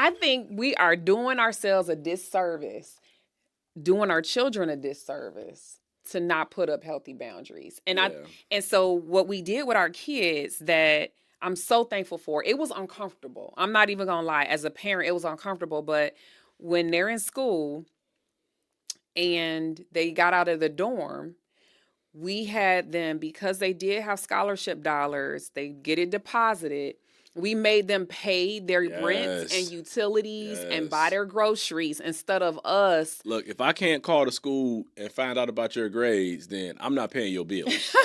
I think we are doing ourselves a disservice, doing our children a disservice to not put up healthy boundaries. And so what we did with our kids that I'm so thankful for, it was uncomfortable. I'm not even gonna lie. As a parent, it was uncomfortable. But when they're in school and they got out of the dorm, we had them, because they did have scholarship dollars, they get it deposited. We made them pay their rents and utilities and buy their groceries instead of us. Look, if I can't call the school and find out about your grades, then I'm not paying your bills.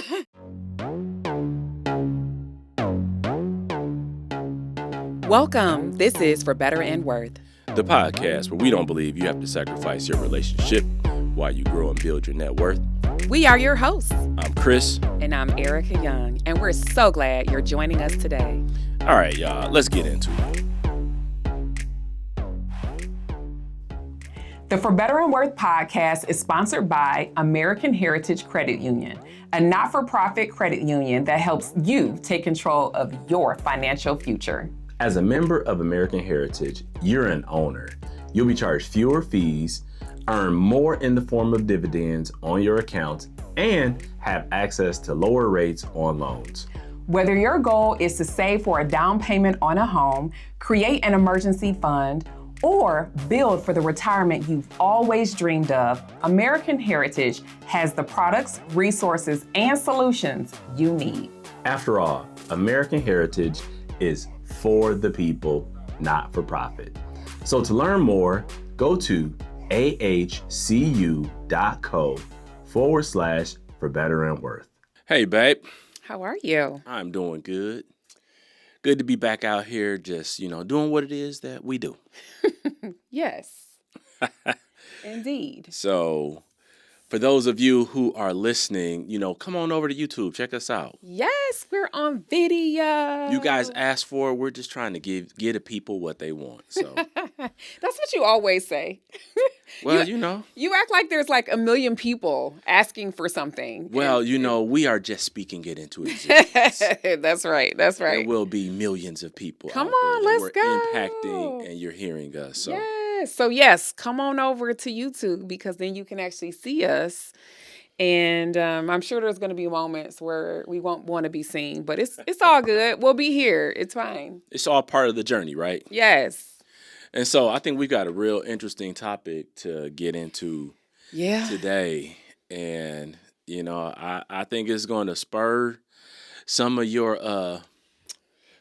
Welcome. This is For Better and Worth, the podcast where we don't believe you have to sacrifice your relationship while you grow and build your net worth. We are your hosts. I'm Chris. And I'm Erica Young. And we're so glad you're joining us today. All right, y'all, let's get into it. The For Better and Worth podcast is sponsored by American Heritage Credit Union, a not-for-profit credit union that helps you take control of your financial future. As a member of American Heritage, you're an owner. You'll be charged fewer fees, earn more in the form of dividends on your accounts, and have access to lower rates on loans. Whether your goal is to save for a down payment on a home, create an emergency fund, or build for the retirement you've always dreamed of, American Heritage has the products, resources, and solutions you need. After all, American Heritage is for the people, not for profit. So to learn more, go to ahcu.co/for better and worth. Hey, babe. How are you? I'm doing good. Good to be back out here just, doing what it is that we do. Yes, indeed. So for those of you who are listening, come on over to YouTube. Check us out. Yes, we're on video. You guys asked for it. We're just trying to give the people what they want. So that's what you always say. Well, You act like there's like a million people asking for something. Well, we are just speaking it into existence. That's right. There will be millions of people. Come on, let's go. We're impacting and you're hearing us. So. Yes. So yes, come on over to YouTube because then you can actually see us. And I'm sure there's going to be moments where we won't want to be seen, but it's all good. We'll be here. It's fine. It's all part of the journey, right? Yes. And so I think we got a real interesting topic to get into today. And, I think it's going to spur some of your,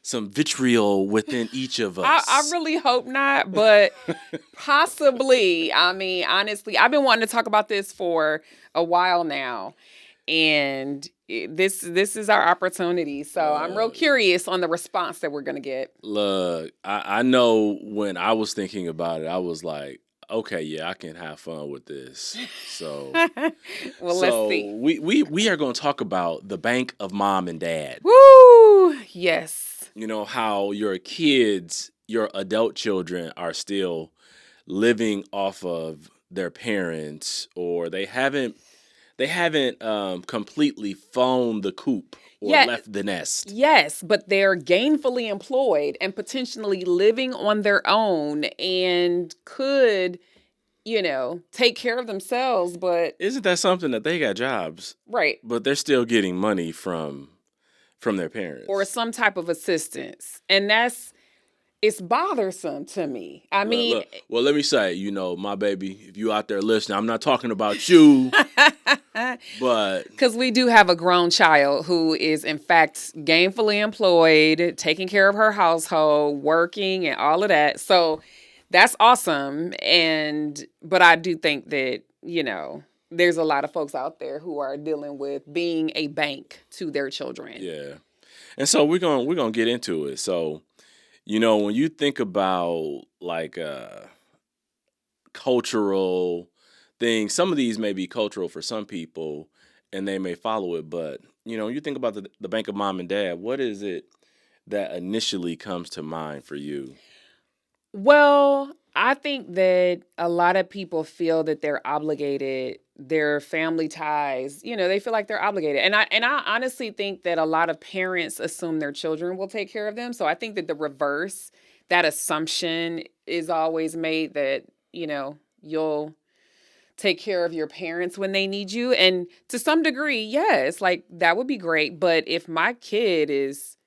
some vitriol within each of us. I really hope not, but possibly. I mean, honestly, I've been wanting to talk about this for a while now. And this is our opportunity. So I'm real curious on the response that we're going to get. Look, I know when I was thinking about it, I was like, okay, yeah, I can have fun with this. So, let's see. We are going to talk about the bank of mom and dad. Woo! Yes. How your kids, your adult children are still living off of their parents, or they haven't completely flown the coop or left the nest. Yes, but they're gainfully employed and potentially living on their own and could, take care of themselves. But isn't that something that they got jobs? Right. But they're still getting money from their parents. Or some type of assistance. And it's bothersome to me. I mean... Look, well, let me say, my baby, if you out there listening, I'm not talking about you, but... Because we do have a grown child who is, in fact, gainfully employed, taking care of her household, working, and all of that. So that's awesome. But I do think that, there's a lot of folks out there who are dealing with being a bank to their children. Yeah. And so we're gonna get into it. So... when you think about like cultural things, some of these may be cultural for some people and they may follow it. But, you think about the bank of mom and dad, what is it that initially comes to mind for you? Well, I think that a lot of people feel that they're obligated, their family ties, they feel like they're obligated. And I honestly think that a lot of parents assume their children will take care of them. So I think that the reverse, that assumption is always made that, you'll take care of your parents when they need you. And to some degree, yes, like that would be great. But if my kid is,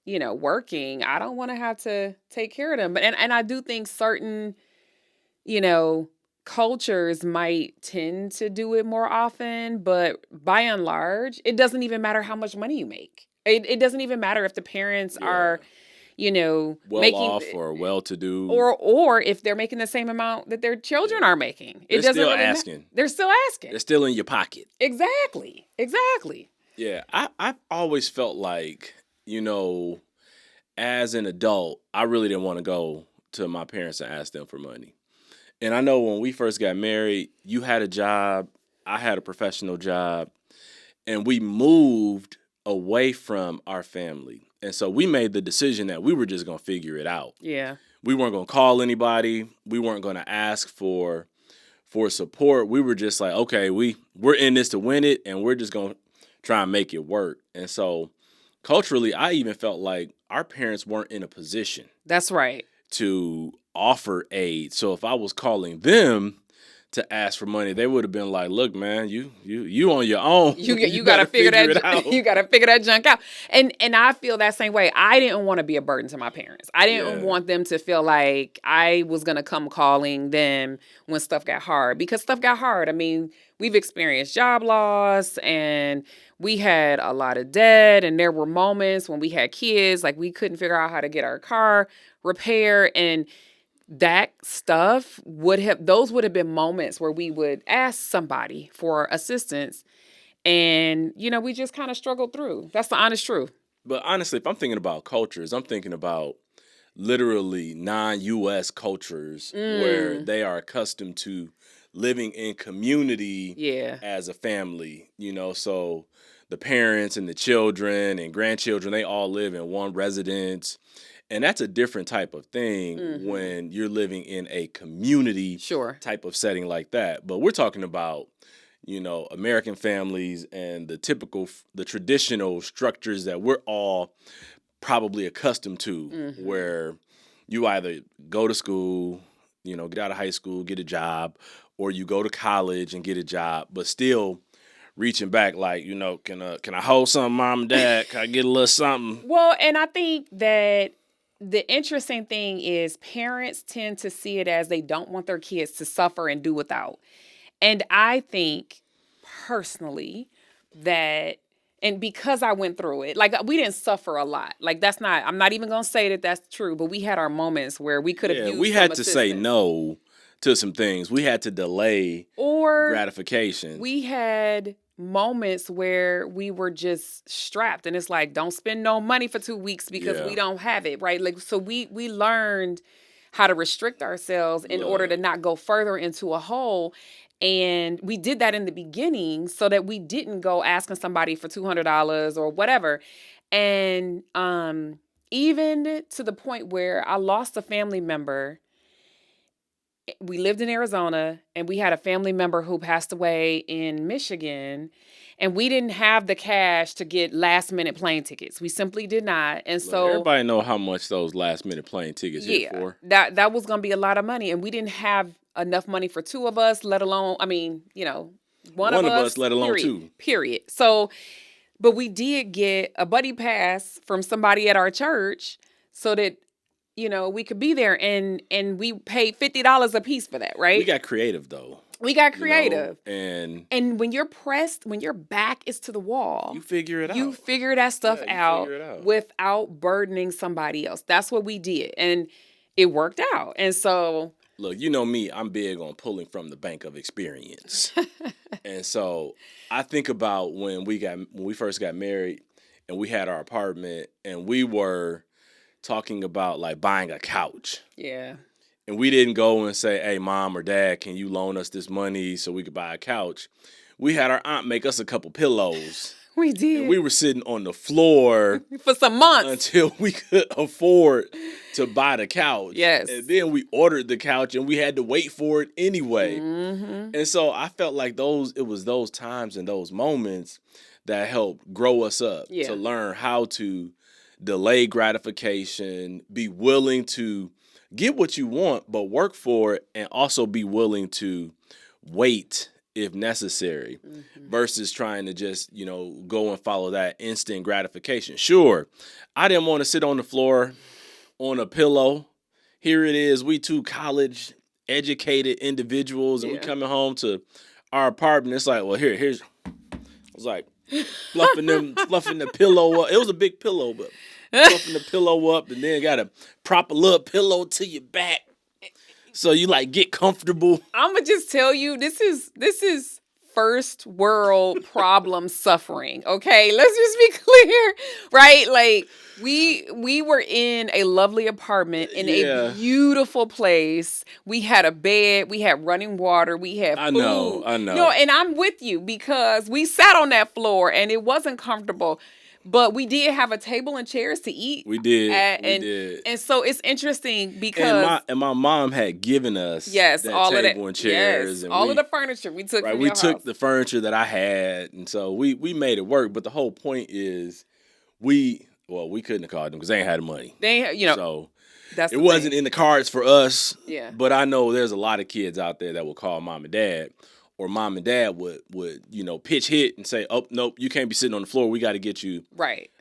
working, I don't want to have to take care of them. But and I do think certain, you know, cultures might tend to do it more often, but by and large, it doesn't even matter how much money you make. It doesn't even matter if the parents are, well making off or well to do, or if they're making the same amount that their children are making. They're still really asking. They're still asking. They're still in your pocket. Exactly. Yeah, I've always felt like, as an adult, I really didn't want to go to my parents and ask them for money. And I know when we first got married, you had a job, I had a professional job, and we moved away from our family. And so we made the decision that we were just going to figure it out. Yeah. We weren't going to call anybody. We weren't going to ask for support. We were just like, okay, we're in this to win it, and we're just going to try and make it work. And so culturally, I even felt like our parents weren't in a position. That's right. To offer aid. So if I was calling them to ask for money, they would have been like, "Look, man, you on your own. You got to figure that out. You got to figure that junk out." And I feel that same way. I didn't want to be a burden to my parents. I didn't want them to feel like I was going to come calling them when stuff got hard, because stuff got hard. I mean, we've experienced job loss, and we had a lot of debt, and there were moments when we had kids, like we couldn't figure out how to get our car repaired, and that stuff would have been moments where we would ask somebody for assistance, and we just kind of struggled through. That's the honest truth. But honestly, if I'm thinking about cultures, I'm thinking about literally non-US cultures where they are accustomed to living in community as a family, so the parents and the children and grandchildren, they all live in one residence. And that's a different type of thing when you're living in a community type of setting like that. But we're talking about, American families and the traditional structures that we're all probably accustomed to, where you either go to school, get out of high school, get a job, or you go to college and get a job, but still reaching back like, can I hold something, mom and dad? Can I get a little something? Well, and I think that the interesting thing is parents tend to see it as they don't want their kids to suffer and do without. And I think personally that, and because I went through it, like we didn't suffer a lot. Like I'm not even going to say that that's true, but we had our moments where we could have used we had some to say no to some things. We had to delay gratification. We had moments where we were just strapped, and it's like, don't spend no money for 2 weeks because we don't have it, right? Like, so we learned how to restrict ourselves in order to not go further into a hole. And we did that in the beginning so that we didn't go asking somebody for $200 or whatever. And even to the point where I lost a family member. We lived in Arizona, and we had a family member who passed away in Michigan, and we didn't have the cash to get last-minute plane tickets. We simply did not. And so everybody know how much those last-minute plane tickets hit for. That was going to be a lot of money, and we didn't have enough money for two of us, let alone, one of us, let alone two. Period. So, but we did get a buddy pass from somebody at our church so that we could be there, and we paid $50 a piece for that, right? We got creative though. We got creative. And when you're pressed, when your back is to the wall, you figure it out. You figure that stuff out without burdening somebody else. That's what we did, and it worked out. And so, look, you know me, I'm big on pulling from the bank of experience. And so I think about when we first got married and we had our apartment, and we were talking about like buying a couch. Yeah. And we didn't go and say, hey, mom or dad, can you loan us this money so we could buy a couch? We had our aunt make us a couple pillows. We did. And we were sitting on the floor for some months until we could afford to buy the couch. Yes. And then we ordered the couch, and we had to wait for it anyway. And so I felt like it was those times and those moments that helped grow us up to learn how to delay gratification, be willing to get what you want, but work for it and also be willing to wait if necessary versus trying to just, go and follow that instant gratification. Sure, I didn't want to sit on the floor on a pillow. Here it is, we two college educated individuals, and we coming home to our apartment. It's like, well, here's. I was like fluffing the pillow up. It was a big pillow, but fluffing the pillow up, and then got to prop a little pillow to your back, so you like get comfortable. I'm gonna just tell you, this is first world problem suffering. Okay, let's just be clear, right? Like we were in a lovely apartment in a beautiful place. We had a bed, we had running water, we had food. I know. And I'm with you because we sat on that floor and it wasn't comfortable. But we did have a table and chairs to eat. We did. And so it's interesting because my mom had given us all table and chairs. Yes, and all of the furniture we took. Right, we took the furniture that I had, and so we made it work. But the whole point is, we couldn't have called them because they ain't had the money. So it wasn't in the cards for us. Yeah. But I know there's a lot of kids out there that will call mom and dad. Or mom and dad would pitch hit and say, oh, nope, you can't be sitting on the floor. We got to get you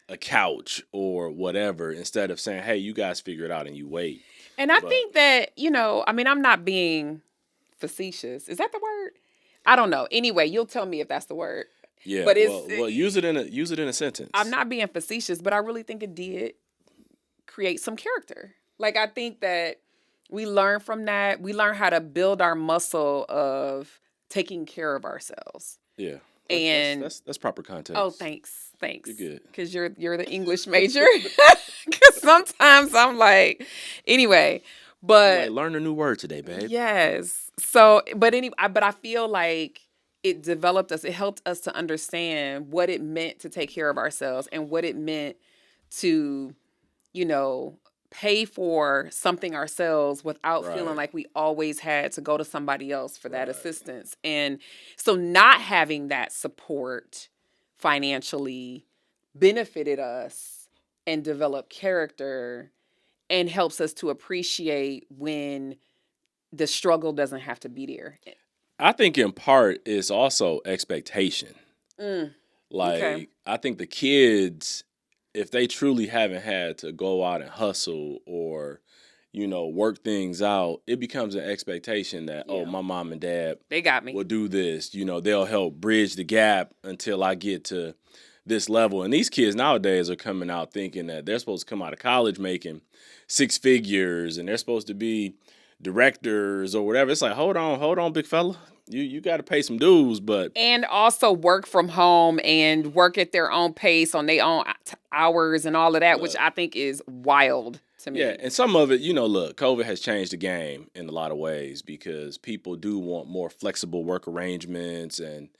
a couch or whatever, instead of saying, hey, you guys figure it out and you wait. And I think that, I'm not being facetious. Is that the word? I don't know. Anyway, you'll tell me if that's the word. Yeah, but use it in a sentence. I'm not being facetious, but I really think it did create some character. Like, I think that we learn from that. We learn how to build our muscle of taking care of ourselves. Yeah. And that's proper context. Oh, thanks. You're good. Because you're the English major. Because sometimes I'm like, anyway, but learn a new word today, babe. Yes. So, but I feel like it developed us. It helped us to understand what it meant to take care of ourselves and what it meant to, pay for something ourselves without feeling like we always had to go to somebody else for that assistance. And so not having that support financially benefited us and developed character and helps us to appreciate when the struggle doesn't have to be there. I think in part it's also expectation. I think the kids, if they truly haven't had to go out and hustle or, work things out, it becomes an expectation that, my mom and dad, they got me, will do this. They'll help bridge the gap until I get to this level. And these kids nowadays are coming out thinking that they're supposed to come out of college making six figures and they're supposed to be directors or whatever. It's like, hold on, big fella. You got to pay some dues, and also work from home and work at their own pace on their own hours and all of that, which I think is wild to me. Yeah, and some of it, look, COVID has changed the game in a lot of ways because people do want more flexible work arrangements and,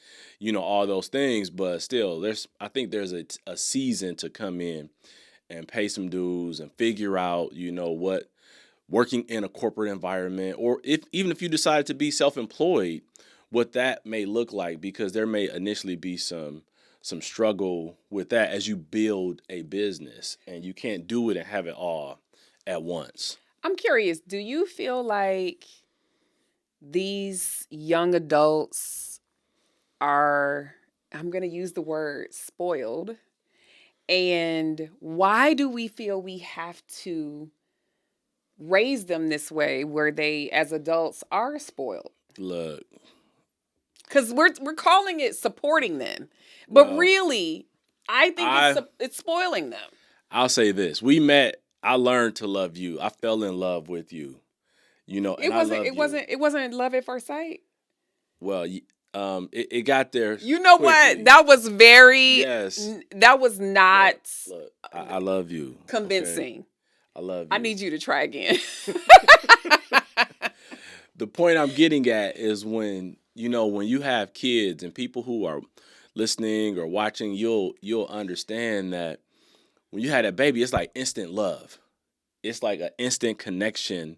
all those things. But still, I think there's a season to come in and pay some dues and figure out, what working in a corporate environment, or even if you decide to be self-employed, what that may look like, because there may initially be some struggle with that as you build a business, and you can't do it and have it all at once. I'm curious, do you feel like these young adults are, I'm going to use the word spoiled, and why do we feel we have to raise them this way where they, as adults, are spoiled? Look. Because we're calling it supporting them. But really, I think it's spoiling them. I'll say this. We met, I learned to love you. I fell in love with you. It wasn't love at first sight. Well, it got there. You know quickly. What? That was very that was not look, I love you. Convincing. Okay? I love you. I need you to try again. The point I'm getting at is when you have kids and people who are listening or watching, you'll understand that when you had that baby, it's like instant love. It's like an instant connection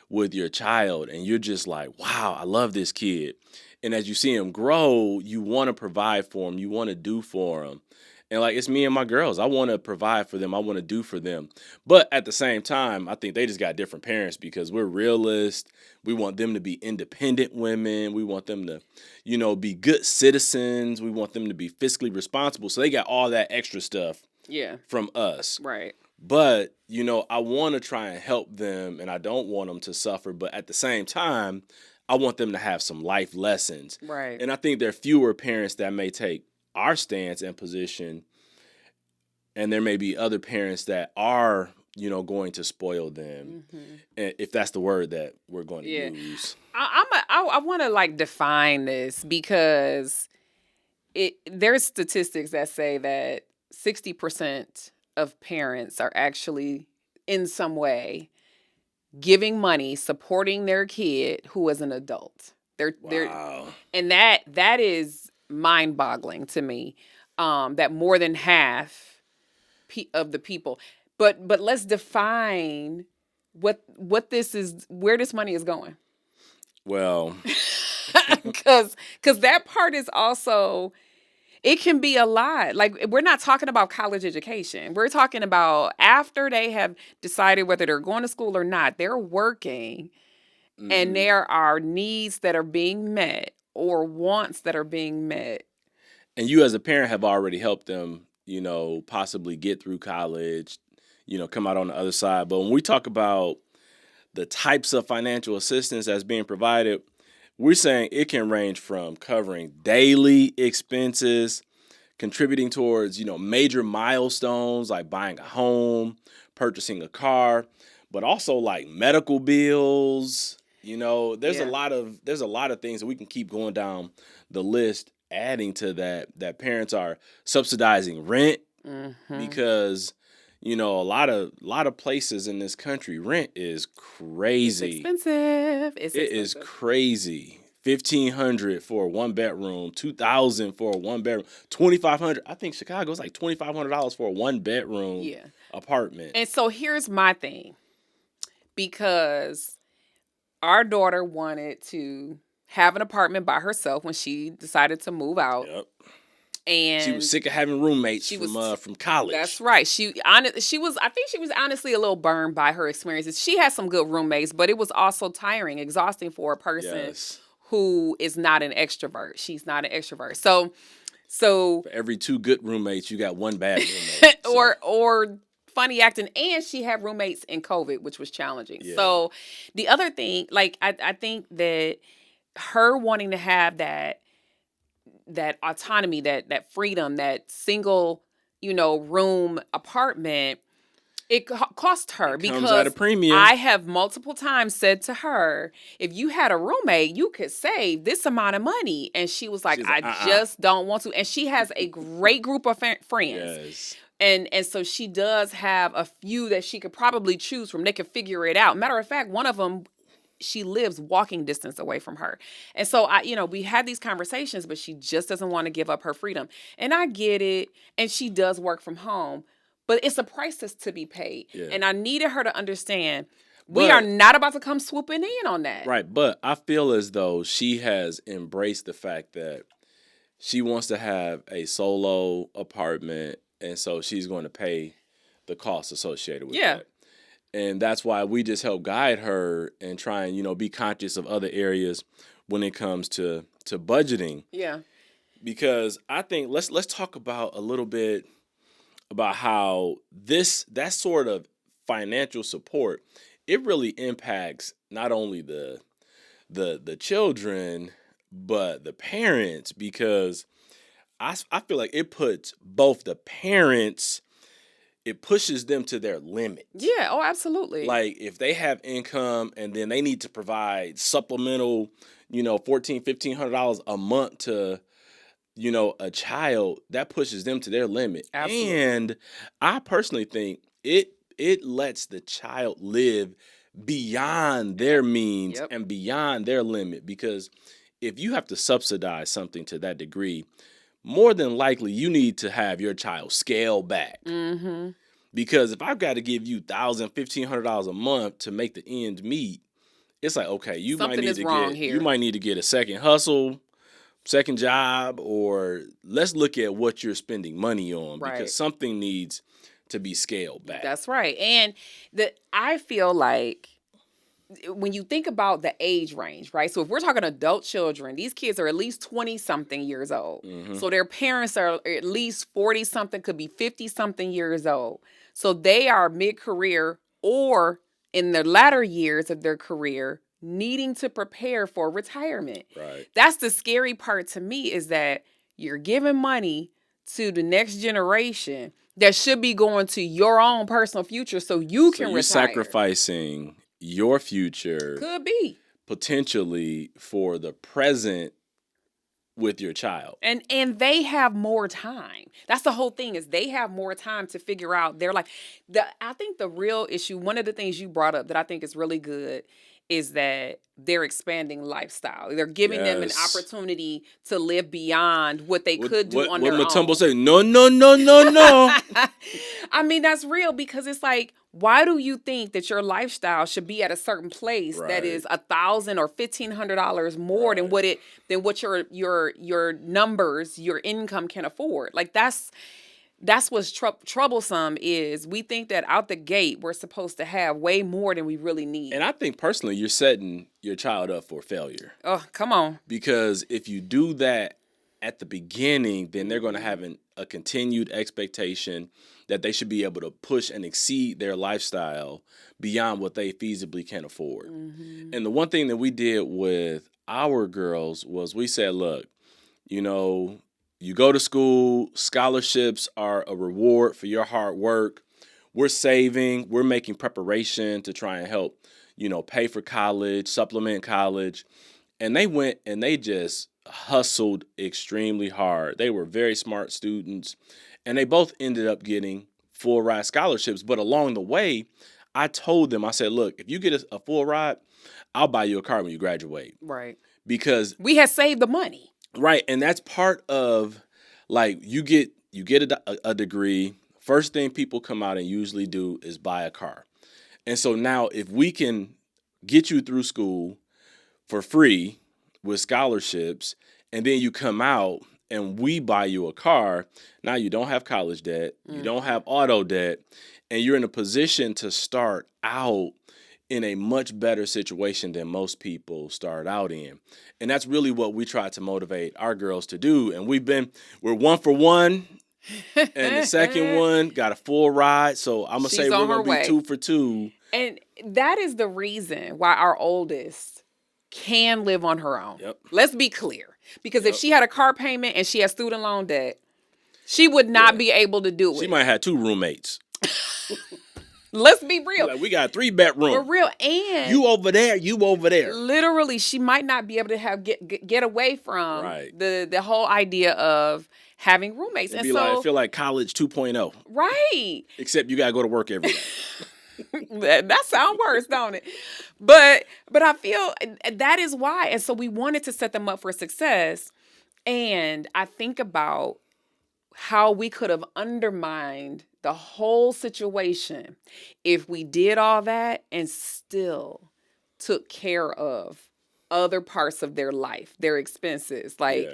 with your child. And you're just like, wow, I love this kid. And as you see him grow, you want to provide for him. You want to do for him. And like, it's me and my girls. I want to provide for them. I want to do for them. But at the same time, I think they just got different parents because we're realists. We want them to be independent women. We want them to, be good citizens. We want them to be fiscally responsible. So they got all that extra stuff from us. Right. But, I want to try and help them, and I don't want them to suffer. But at the same time, I want them to have some life lessons. Right. And I think there are fewer parents that may take our stance and position, and there may be other parents that are, going to spoil them, if that's the word that we're going to use. I want to define this because there's statistics that say that 60% of parents are actually in some way giving money, supporting their kid who is an adult. Wow. And that is mind-boggling to me. That more than half of the people. But let's define what this is, where this money is going. Well, because that part is also, it can be a lot. Like, we're not talking about college education. We're talking about after they have decided whether they're going to school or not, they're working, and there are needs that are being met or wants that are being met. And you as a parent have already helped them, possibly get through college, come out on the other side. But when we talk about the types of financial assistance that's being provided, we're saying it can range from covering daily expenses, contributing towards, major milestones like buying a home, purchasing a car, but also like medical bills. There's a lot of things that we can keep going down the list, adding to that parents are subsidizing rent because a lot of places in this country, rent is crazy. It's expensive. It is crazy. $1,500 for a 1-bedroom, $2,000 for a 1-bedroom, $2,500. I think Chicago's like $2,500 for a 1-bedroom apartment. And so here's my thing, because our daughter wanted to have an apartment by herself when she decided to move out. Yep. And she was sick of having roommates from college. That's right. I think she was honestly a little burned by her experiences. She had some good roommates, but it was also tiring, exhausting for a person who is not an extrovert. She's not an extrovert. So for every 2 good roommates, you got 1 bad roommate. or funny acting, and she had roommates in COVID, which was challenging. Yeah. So the other thing, I think that her wanting to have that autonomy, that freedom, that single, room apartment, it cost her, because comes at a premium. I have multiple times said to her, if you had a roommate, you could save this amount of money. And she was like, I just don't want to. And she has a great group of friends. Yes. And so she does have a few that she could probably choose from. They could figure it out. Matter of fact, one of them, she lives walking distance away from her. And so we had these conversations, but she just doesn't want to give up her freedom. And I get it. And she does work from home, but it's a price that's to be paid. Yeah. And I needed her to understand we are not about to come swooping in on that. Right. But I feel as though she has embraced the fact that she wants to have a solo apartment. And so she's going to pay the costs associated with that. And that's why we just help guide her and try and, be conscious of other areas when it comes to budgeting. Yeah. Because I think let's talk about a little bit about how that sort of financial support, it really impacts not only the children, but the parents, because I feel like it puts both the parents, it pushes them to their limit. Yeah, oh, absolutely. Like, if they have income and then they need to provide supplemental, $1,400, $1,500 a month to, a child, that pushes them to their limit. Absolutely. And I personally think it lets the child live beyond their means and beyond their limit, because if you have to subsidize something to that degree, more than likely you need to have your child scale back. Mm-hmm. Because if I've got to give you $1,000, $1,500 a month to make the ends meet, it's like, okay, you might need to get a second hustle, second job, or let's look at what you're spending money on, Right. because something needs to be scaled back. That's right. And I feel like when you think about the age range, right? So if we're talking adult children, these kids are at least 20 something years old. Mhm. So their parents are at least 40 something, could be 50 something years old. So they are mid-career or in the latter years of their career needing to prepare for retirement. Right. That's the scary part to me, is that you're giving money to the next generation that should be going to your own personal future so you can you're retire. Sacrificing your future, could be, potentially, for the present with your child. and they have more time. That's the whole thing, is they have more time to figure out their life. I think the real issue, one of the things you brought up that I think is really good, is that they're expanding lifestyle. They're giving them an opportunity to live beyond what they could do on their own. What Matumbo say? No, no, no, no, no. I mean, that's real, because it's like, why do you think that your lifestyle should be at a certain place that is $1,000 or $1,500 more than what your numbers, your income can afford? Like that's what's troublesome, is we think that out the gate we're supposed to have way more than we really need. And I think personally you're setting your child up for failure. Oh, come on. Because if you do that at the beginning, then they're going to have a continued expectation that they should be able to push and exceed their lifestyle beyond what they feasibly can afford. Mm-hmm. And the one thing that we did with our girls was we said, look, you go to school, scholarships are a reward for your hard work. We're saving, we're making preparation to try and help, pay for college, supplement college. And they went and they just hustled extremely hard. They were very smart students, and they both ended up getting full ride scholarships. But along the way, I told them, I said, look, if you get a full ride, I'll buy you a car when you graduate. Right. Because we had saved the money. Right. And that's part of, like, you get a degree. First thing people come out and usually do is buy a car. And so now if we can get you through school for free with scholarships, and then you come out and we buy you a car, now you don't have college debt, you don't have auto debt, and you're in a position to start out in a much better situation than most people start out in. And that's really what we try to motivate our girls to do. And we're 1 for 1. And the second one got a full ride. So I'm going to say we're going to be 2 for 2. And that is the reason why our oldest can live on her own. Yep. Let's be clear. Because if she had a car payment and she had student loan debt, she would not be able to do it. She might have 2 roommates. Let's be real. Like, we got 3 bedrooms. For real. And you over there, you over there. Literally, she might not be able to get away from the whole idea of having roommates. It'd be I feel like college 2.0. Right. Except you got to go to work every day. That sounds worse, don't it? But I feel that is why. And so we wanted to set them up for success. And I think about how we could have undermined the whole situation if we did all that and still took care of other parts of their life, their expenses. Like,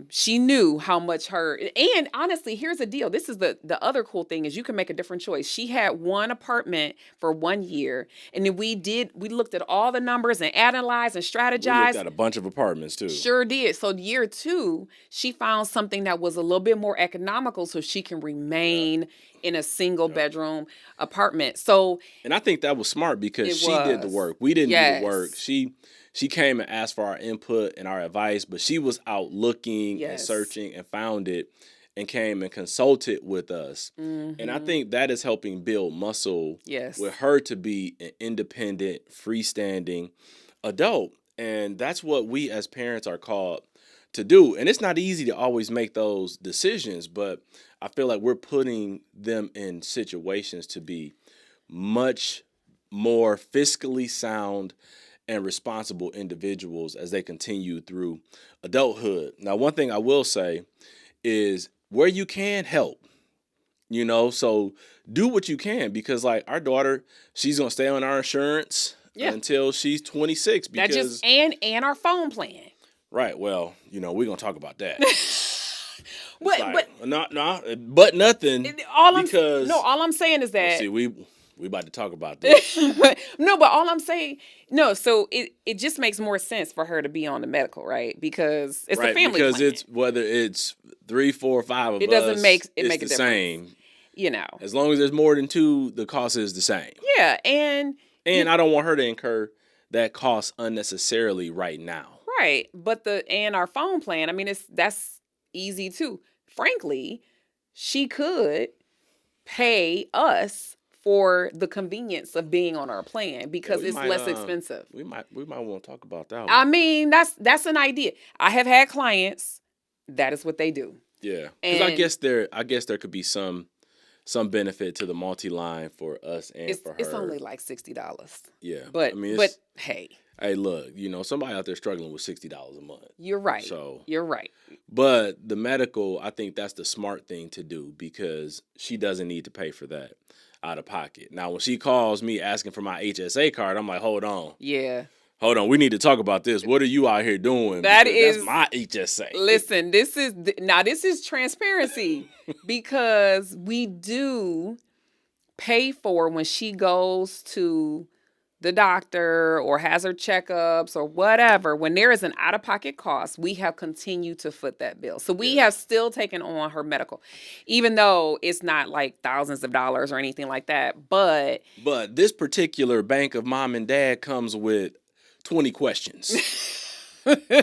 she knew how much and honestly, here's the deal. This is the other cool thing, is you can make a different choice. She had one apartment for 1 year, and then we looked at all the numbers and analyzed and strategized. We looked at a bunch of apartments too. Sure did. So year 2, she found something that was a little bit more economical so she can remain in a single bedroom apartment. So, and I think that was smart because she did the work. We didn't do the work. She came and asked for our input and our advice, but she was out looking and searching and found it and came and consulted with us. Mm-hmm. And I think that is helping build muscle with her to be an independent, freestanding adult. And that's what we as parents are called to do. And it's not easy to always make those decisions, but I feel like we're putting them in situations to be much more fiscally sound and responsible individuals as they continue through adulthood. Now, one thing I will say is where you can help, so do what you can, because like our daughter, she's going to stay on our insurance until she's 26. Because that and our phone plan. Right. Well, we're going to talk about that. but but nothing. All I'm saying is that, well, see, we about to talk about this. No, but all I'm saying, no. So it just makes more sense for her to be on the medical, right? Because it's a family because plan. it's whether it's 3, 4, 5 of us. It doesn't make it's a the difference. Same. As long as there's more than 2, the cost is the same. Yeah, and I don't want her to incur that cost unnecessarily right now. Right, but our phone plan, I mean, that's easy too. Frankly, she could pay us for the convenience of being on our plan because it's less expensive. We might want to talk about that one. I mean, that's an idea. I have had clients, that is what they do. Yeah, because I guess there could be some benefit to the multi-line for us and for her. It's only like $60. Yeah, but hey. Hey, look, somebody out there struggling with $60 a month. You're right. So you're right. But the medical, I think that's the smart thing to do because she doesn't need to pay for that out of pocket. Now, when she calls me asking for my HSA card, I'm like, hold on. Yeah. Hold on. We need to talk about this. What are you out here doing? That's my HSA. Listen, this is transparency because we do pay for when she goes to the doctor or has her checkups or whatever. When there is an out-of-pocket cost, we have continued to foot that bill. So we have still taken on her medical, even though it's not like thousands of dollars or anything like that. But this particular bank of mom and dad comes with 20 questions.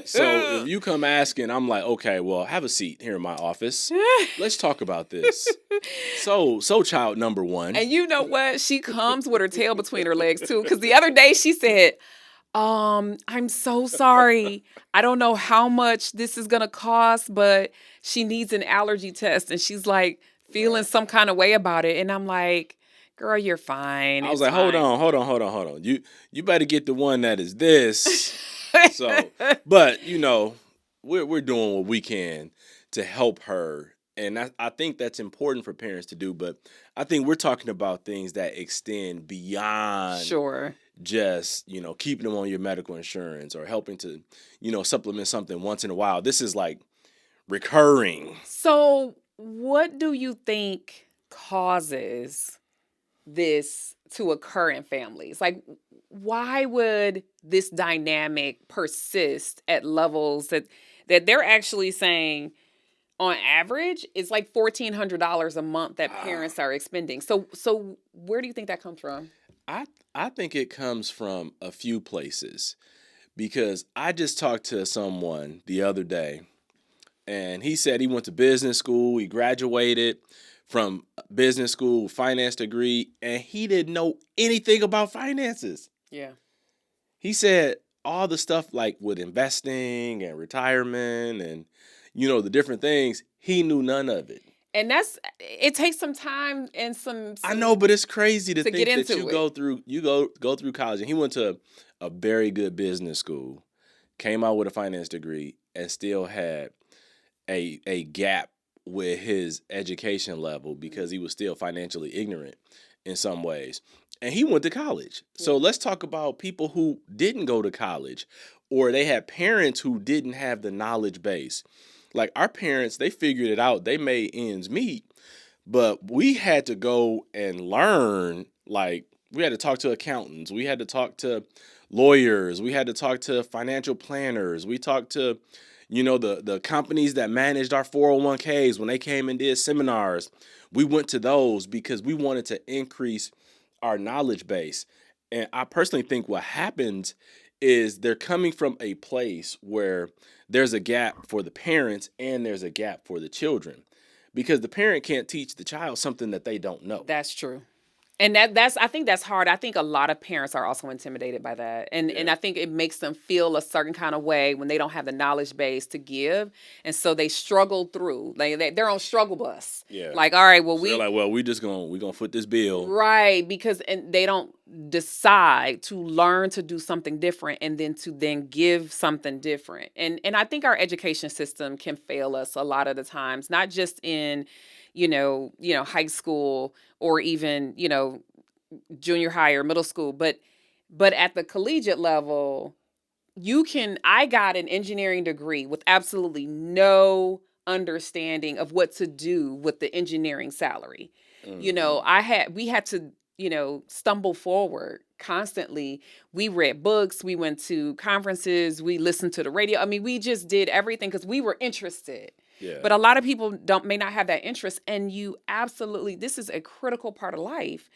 So if you come asking, I'm like, okay, well, have a seat here in my office. Let's talk about this. So child number one. And you know what? She comes with her tail between her legs too. Because the other day she said, I'm so sorry. I don't know how much this is gonna cost, but she needs an allergy test. And she's like feeling some kind of way about it. And I'm like, girl, you're fine. I was like, hold on. You better get the one that is this. So, but we're doing what we can to help her, and I think that's important for parents to do. But I think we're talking about things that extend beyond just keeping them on your medical insurance or helping to supplement something once in a while. This is like recurring. So, what do you think causes this to occur in families? Like, why would this dynamic persist at levels that they're actually saying on average it's like $1,400 a month that parents are expending? So where do you think that comes from? I think it comes from a few places because I just talked to someone the other day and he said he went to business school, he graduated from business school, finance degree, and he didn't know anything about finances. Yeah. He said all the stuff like with investing and retirement and, the different things, he knew none of it. And it takes some time and some I know, but it's crazy to think that you go through college. And he went to a very good business school, came out with a finance degree, and still had a gap with his education level because he was still financially ignorant in some ways. And he went to college. Yeah. So let's talk about people who didn't go to college or they had parents who didn't have the knowledge base. Like our parents, they figured it out. They made ends meet, but we had to go and learn. Like we had to talk to accountants. We had to talk to lawyers. We had to talk to financial planners. We talked to the companies that managed our 401ks when they came and did seminars. We went to those because we wanted to increase our knowledge base. And I personally think what happens is they're coming from a place where there's a gap for the parents and there's a gap for the children because the parent can't teach the child something that they don't know. That's true. And I think that's hard. I think a lot of parents are also intimidated by that. And I think it makes them feel a certain kind of way when they don't have the knowledge base to give. And so they struggle through. They're on struggle bus. Yeah. Like, all right, well, so they're like, well, we're going to foot this bill. Right. Because they don't decide to learn to do something different and then give something different. And I think our education system can fail us a lot of the times, not just in high school or even, junior high or middle school, but at the collegiate level, I got an engineering degree with absolutely no understanding of what to do with the engineering salary. We had to, stumble forward constantly. We read books, we went to conferences, we listened to the radio. I mean, we just did everything because we were interested. Yeah. But a lot of people may not have that interest, and this is a critical part of life.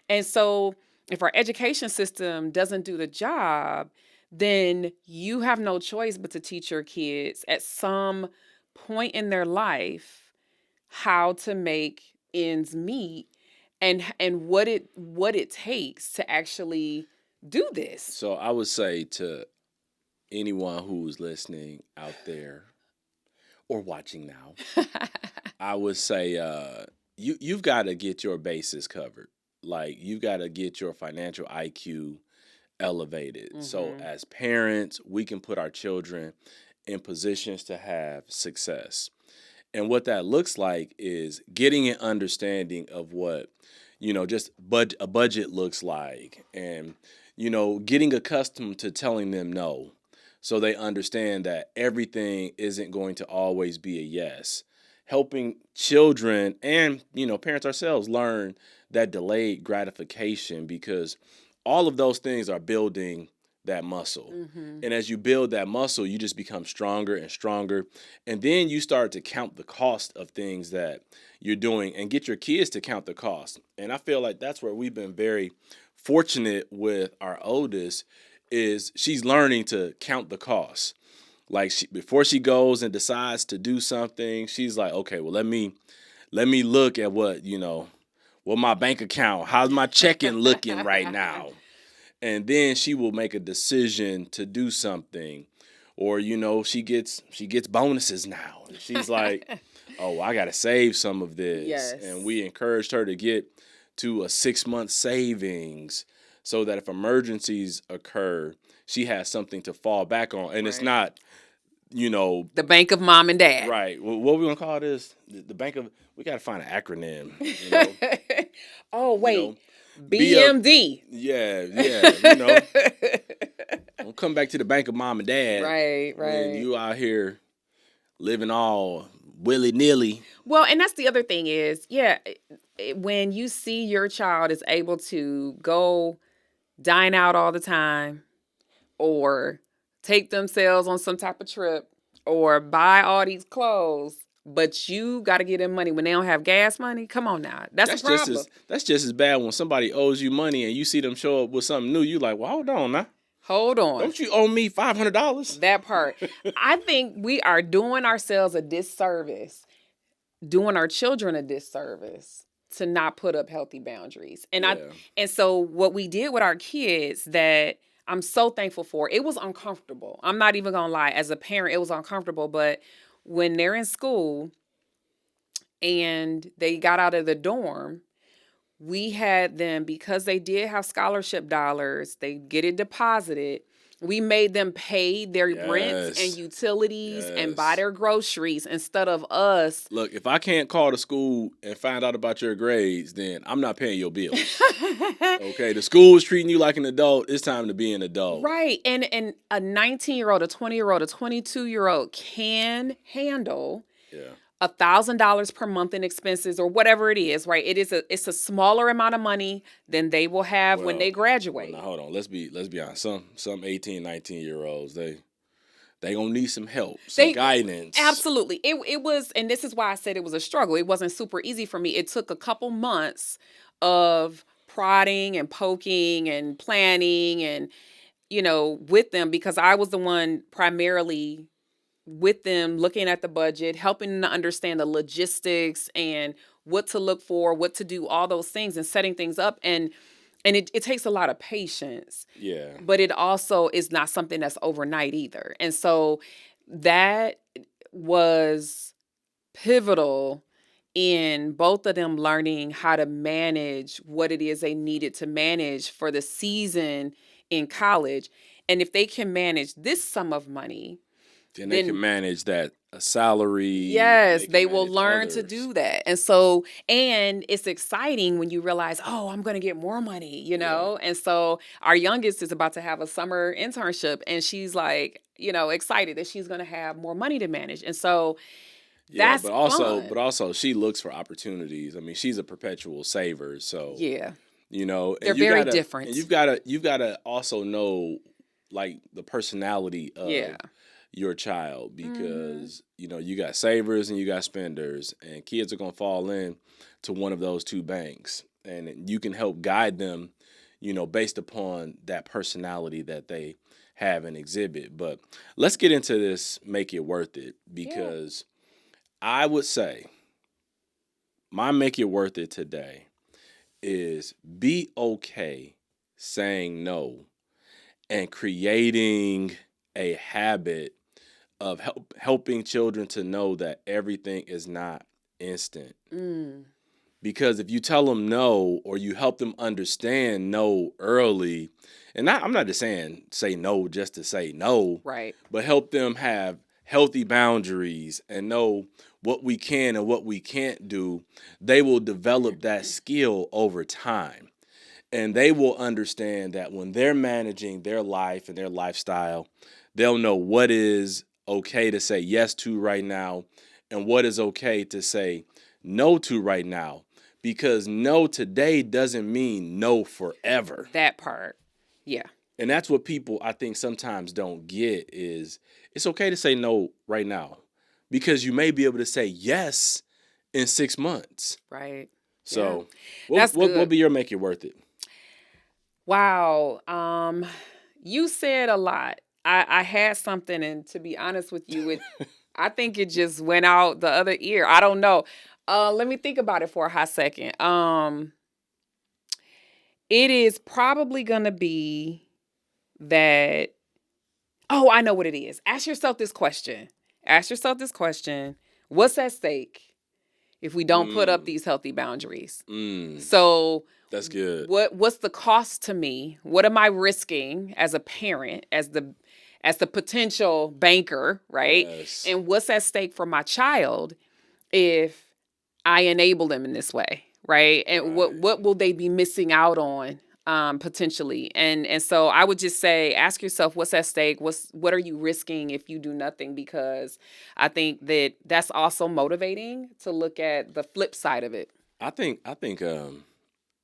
And so if our education system doesn't do the job, then you have no choice but to teach your kids at some point in their life how to make ends meet, and what it takes to actually do this. So I would say to anyone who's listening out there or watching now, I would say you've got to get your bases covered. Like, you've got to get your financial IQ elevated. Mm-hmm. So as parents, we can put our children in positions to have success. And what that looks like is getting an understanding of what, just a budget looks like, and, getting accustomed to telling them no, so they understand that everything isn't going to always be a yes. Helping children and, parents ourselves learn that delayed gratification, because all of those things are building that muscle. Mm-hmm. And as you build that muscle, you just become stronger and stronger. And then you start to count the cost of things that you're doing and get your kids to count the cost. And I feel like that's where we've been very fortunate with our oldest, is she's learning to count the cost. Like, before she goes and decides to do something, she's like, okay, well, let me look at what my bank account, how's my checking looking right now? And then she will make a decision to do something. Or, she gets bonuses now. And she's like, oh, I got to save some of this. Yes. And we encouraged her to get to a 6-month savings, so that if emergencies occur, she has something to fall back on. And It's not, the bank of mom and dad. Right. Well, what are we going to call this? The bank of, we got to find an acronym. Oh, wait. BMD. Yeah. We'll come back to the bank of mom and dad. Right. And you out here living all willy-nilly. Well, and that's the other thing is, when you see your child is able to go dine out all the time, or take themselves on some type of trip, or buy all these clothes, but you got to get them money when they don't have gas money. Come on now. That's a problem. That's just as bad when somebody owes you money and you see them show up with something new. You like, well, hold on now. Hold on. Don't you owe me $500? That part. I think we are doing ourselves a disservice, doing our children a disservice, to not put up healthy boundaries. And so what we did with our kids, that I'm so thankful for, it was uncomfortable. I'm not even going to lie. As a parent, it was uncomfortable. But when they're in school and they got out of the dorm, we had them, because they did have scholarship dollars, they get it deposited. We made them pay their rents and utilities and buy their groceries instead of us. Look, if I can't call the school and find out about your grades, then I'm not paying your bills. Okay, the school is treating you like an adult. It's time to be an adult. Right. And a 19-year-old, a 20-year-old, a 22-year-old can handle $1,000 per month in expenses, or whatever it is, right? It's a smaller amount of money than they will have when they graduate. Well, now, hold on. Let's be honest. Some 18, 19-year-olds, they gonna need some help, some guidance. Absolutely. It was, and this is why I said it was a struggle. It wasn't super easy for me. It took a couple months of prodding and poking and planning and, with them, because I was the one primarily with them, looking at the budget, helping them to understand the logistics and what to look for, what to do, all those things, and setting things up. And it takes a lot of patience. Yeah. But it also is not something that's overnight either. And so that was pivotal in both of them learning how to manage what it is they needed to manage for the season in college. And if they can manage this sum of money, then they can manage that salary. Yes, they will learn to do that. And so, and it's exciting when you realize, oh, I'm going to get more money, you know? And so our youngest is about to have a summer internship, and she's like, you know, excited that she's going to have more money to manage. And so that's fun. But also she looks for opportunities. I mean, she's a perpetual saver. So, you know, they're very different. And you've got to also know like the personality of your child, because you know, you got savers and you got spenders, and kids are going to fall in to one of those two banks, and you can help guide them, you know, based upon that personality that they have and exhibit. But let's get into this, make it worth it, because I would say my make it worth it today is be okay saying no and creating a habit of helping children to know that everything is not instant. Because if you tell them no, or you help them understand no early, and I'm not just saying say no just to say no, right? But help them have healthy boundaries and know what we can and what we can't do, they will develop that skill over time. And they will understand that when they're managing their life and their lifestyle, they'll know what is okay to say yes to right now and what is okay to say no to right now. Because no today doesn't mean no forever. That part. Yeah. And that's what people, I think, sometimes don't get is it's okay to say no right now, because you may be able to say yes in 6 months. Right. So what would be your make it worth it? Wow. You said a lot. I had something, and to be honest with you, I think it just went out the other ear. I don't know. Let me think about it for a hot second. It is probably going to be that, I know what it is. Ask yourself this question. What's at stake if we don't put up these healthy boundaries? So that's good. What's the cost to me? What am I risking as a parent, as the potential banker, right? Yes. And what's at stake for my child if I enable them in this way, right? And what will they be missing out on potentially? And so I would just say, ask yourself what's at stake. What are you risking if you do nothing? Because I think that's also motivating to look at the flip side of it. I think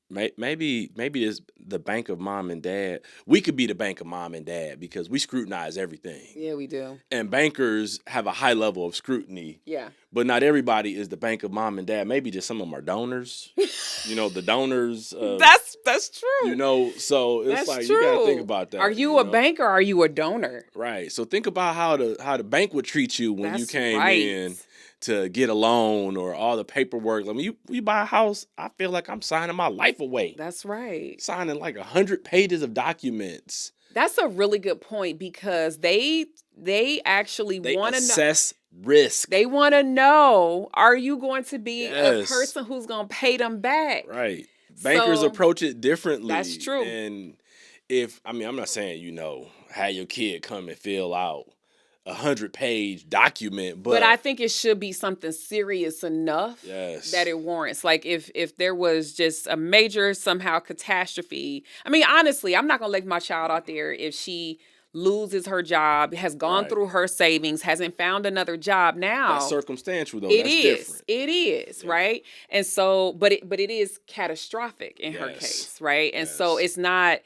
maybe it's the bank of mom and dad. We could be the bank of mom and dad because we scrutinize everything. Yeah, we do. And bankers have a high level of scrutiny. Yeah. But not everybody is the bank of mom and dad. Maybe just some of them are donors. You know, the donors. That's true. You know, so it's that's like true. You got to think about that. Are you a banker or are you a donor? Right. So think about how the bank would treat you when you came in to get a loan or all the paperwork. I mean, you buy a house, I feel like I'm signing my life away. That's right. Signing like 100 pages of documents. That's a really good point because they actually want to assess risk. They want to know, are you going to be a person who's going to pay them back? Right. Bankers approach it differently. That's true. And I'm not saying, have your kid come and fill out 100-page document, but I think it should be something serious enough that it warrants. Like if there was just a major somehow catastrophe. I mean, honestly, I'm not gonna let my child out there if she loses her job, has gone through her savings, hasn't found another job now. That's circumstantial though. That's different. It is, right? And so, but it is catastrophic in her case, right? And so it's not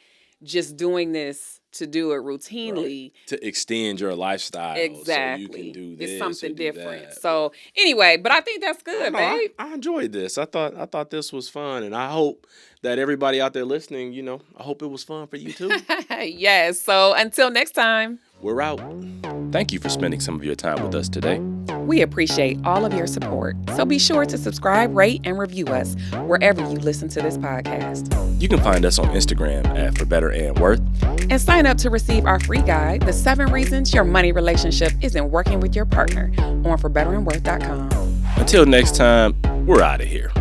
just doing this to do it routinely. Right. To extend your lifestyle. Exactly. So you can do this. It's something different. So anyway, but I think that's good, babe. I enjoyed this. I thought this was fun, and I hope that everybody out there listening, I hope it was fun for you too. Yes. So until next time. We're out. Thank you for spending some of your time with us today. We appreciate all of your support. So be sure to subscribe, rate, and review us wherever you listen to this podcast. You can find us on Instagram at For Better and Worth. And sign up to receive our free guide, The 7 Reasons Your Money Relationship Isn't Working with Your Partner, on ForBetterAndWorth.com. Until next time, we're out of here.